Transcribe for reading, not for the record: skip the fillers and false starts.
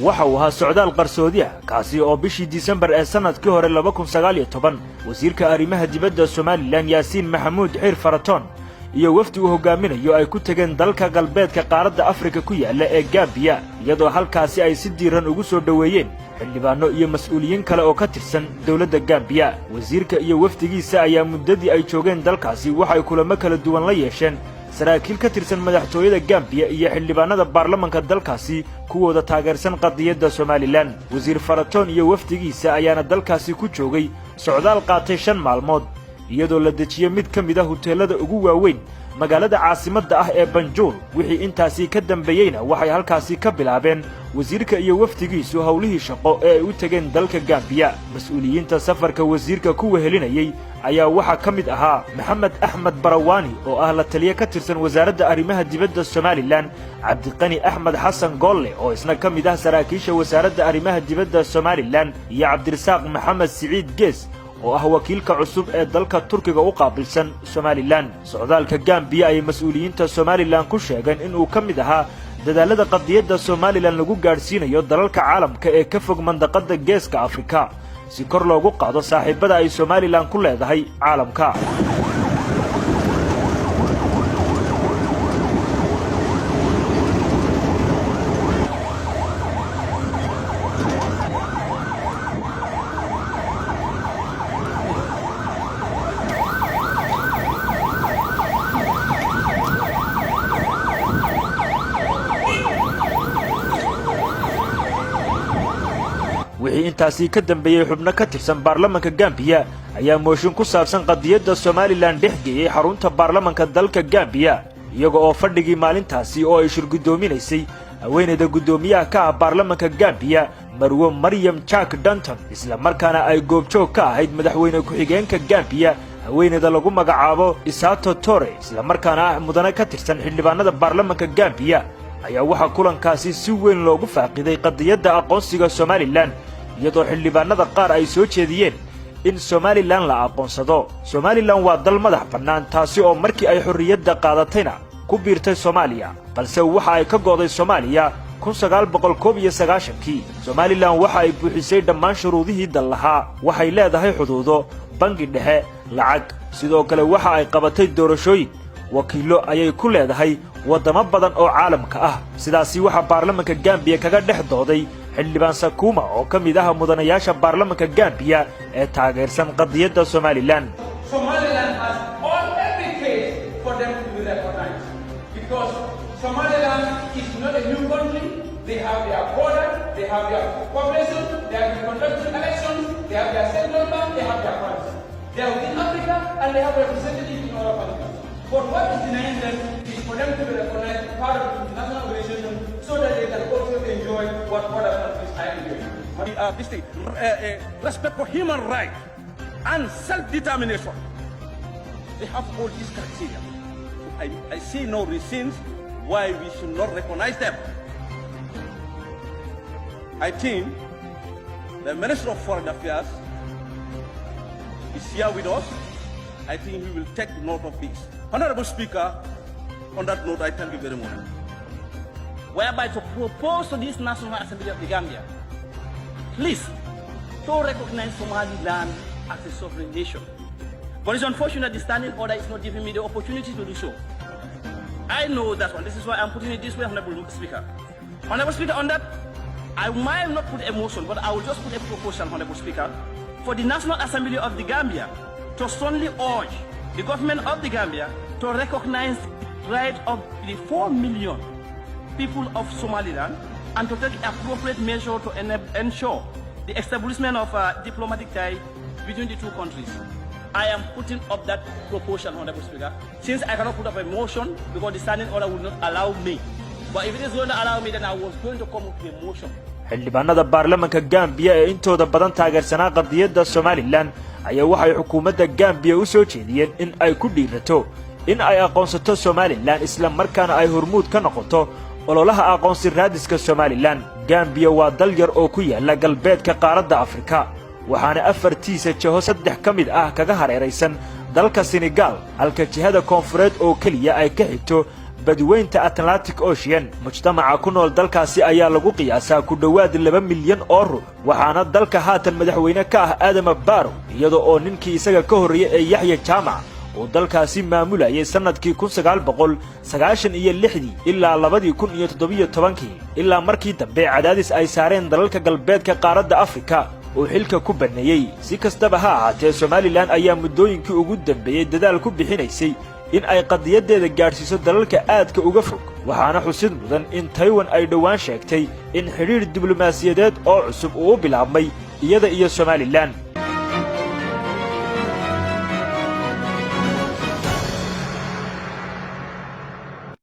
waxa uu ahaa socdaal qarsoodi ah kaasi oo bishii December ee sanadkii hore 2019 wasiirka arrimaha dibadda Somaliland Yaasiin Maxamuud Xiir Faraton iyo wafdi uu hogaaminayo ay ku tageen dalka galbeedka qaaradda Afrika ku yaala ee Gambiya iyadoo halkaasi ay si diiran ugu soo dhaweeyeen xildhibaano iyo mas'uuliyiin kale oo ka tirsan dawladda Gambiya. wasiirka iyo wafdigiisa ayaa muddadii ay joogeen dalkaasi waxay kulamo kala duwan la yeesheen saraakiil ka tirsan madaxtooyada Gambiya iyo xildhibaanada baarlamaanka dalkaasi kuwooda taageersan qadiyadda Somaliland. wasiir Faraton iyo wafdigiisa ayaana dalkaasi ku joogay socdaal qaatay 5 maalmood iyadoo la dejiyay mid ka mid ah hoteelada ugu waaweyn magaalada caasimadda ah ee Banjul. wixii intaasi ka dambeeyayna waxay halkaasi ka bilaabeen wasiirka iyo wafdigiisu hawlihii shaqo ee ay u tageen dalka Gambiya. mas'uuliyiinta safarka wasiirka ku wehelinayay ayaa waxa ka mid ahaa Maxamed Axmed Barawani oo ah la taliye ka tirsan wasaaradda arrimaha dibadda Somaliland, Cabdiqani Axmed Xasan Golle oo isna ka mid ah saraakiisha wasaaradda arrimaha dibadda Somaliland, iyo Cabdirasaaq Maxamed Siciid Gees oo ah wakiilka cusub ee dalka Turkiga u qaabilsan Somaliland. socdaalka Gambiya ay mas'uuliyiinta Somaliland ku sheegeen in uu ka mid ahaa dadaalada qadiyadda Somaliland lagu gaarsiinayo dalalka caalamka ee ka fog mandaqada geeska Afrika si kor loogu qaado saaxiibada ay Somaliland ku leedahay caalamka. wixii intaasi ka dambeeyay xubno ka tirsan baarlamaanka Gambiya ayaa mooshin ku saabsan qadiyadda Somaliland dhexgeeyay xarunta baarlamaanka dalka Gambiya iyaga oo fadhigii maalintaasi oo ay shirgudoominaysay haweeneyda gudoomiyaha ka ah baarlamaanka Gambiya Marwo Maryam Jack Danton isla markaana ay goobjoog ka ahayd madaxweyne ku-xigeenka Gambiya haweeneyda lagu magacaabo Isato Tore isla markaana ah mudane ka tirsan xildhibaanada baarlamaanka Gambiya ayaa waxa kulankaasi si weyn loogu faaqiday qadiyadda aqoonsiga Somaliland iyadoo xildhibaanada qaar ay soo jeediyeen in Somaliland la aqoonsado. Somaliland waa dal madax bannaan taasi oo markii ay xorriyadda qaadatayna ku biirtay Soomaaliya balse waxa ay ka go'day Soomaaliya 1991. Somaliland waxa ay buuxisay dhammaan shuruudihii dal lahaa, waxay leedahay xuduudo, bangi dhexe, lacag, sidoo kale waxa ay qabatay doorashooyin wakiilo ayay ku leedahay wadamo badan oo caalamka ah. sidaasi waxa baarlamaanka Gambiya kaga dhex dooday xildhibaan Sakuma oo ka mid ah mudanayaasha baarlamaanka Gambiya ee taageersan qadiyadda Somaliland. Somaliland has all every case for them to be recognized because Somaliland is not a new country. They have their border, they have their population, they have been conducting elections, they have their central bank, they have their currency. They are within Africa and they have representatives in other countries. But what is denying them is for them to be recognized as part of the international organization so that they can also enjoy what other countries are enjoying. Respect for human rights and self-determination. They have all these criteria. I see no reasons why we should not recognize them. I think the Minister of Foreign Affairs is here with us. I think we will take note of this. Honorable Speaker, on that note, I thank you very much. Whereby to propose to this National Assembly of the Gambia, please, to recognize Somaliland as a sovereign nation. But it's unfortunate the standing order is not giving me the opportunity to do so. I know that one. This is why I'm putting it this way, Honorable Speaker. Honorable Speaker, on that, I might not put a motion, but I will just put a proposal, Honorable Speaker, for the National Assembly of the Gambia to strongly urge the government of the Gambia to recognize the right of the 4 million people of Somaliland and to take appropriate measures to ensure the establishment of a diplomatic tie between the two countries. I am putting up that proposal, Honorable Speaker, since I cannot put up a motion because the standing order will not allow me. But if it is going to allow me, then I was going to come up with a motion. xildhibaanada baarlamaanka Gambiya ee intooda badan taageersanaa qadiyadda Somaliland ayaa waxay xukuumadda Gambiya u soo jeediyeen in ay ku dhiirato in ay aqoonsato Somaliland isla markaana ay hormuud ka noqoto ololaha aqoonsi raadiska Somaliland. Gambiya waa dal yar oo ku yaala galbeedka qaaradda Afrika waxaana afartiisa jiho 3 ka mid ah kaga hareeraysan dalka Senegal halka jihada koonfureed oo kaliya ay ka xigto badweynta Atlantic Ocean mujtamaca ku nool dalkaasi ayaa lagu qiyaasaa ku dhawaad 2 milyan oo ruux waxaana dalka haatan madaxweyne ka ah Adama Barrow iyadoo oo ninkii isaga ka horeeyay ee Yahya Jaamac oo dalkaasi maamulayay sanadkii 1996 ilaa 2017 ilaa markii dambe cadaadis ay saareen dalalka galbeedka qaaradda Afrika oo xilka ku baneeyay si kastaba ha ahaatee Somaliland ayaa muddooyinkii ugu dambeeyay dadaal ku bixinaysay in ay qadiyadeeda gaarsiiso dalalka aadka uga fog waxaana xusid mudan in Taiwan ay dhawaan sheegtay in xiriir diblomaasiyadeed oo cusub uu bilaabmay iyada iyo Somaliland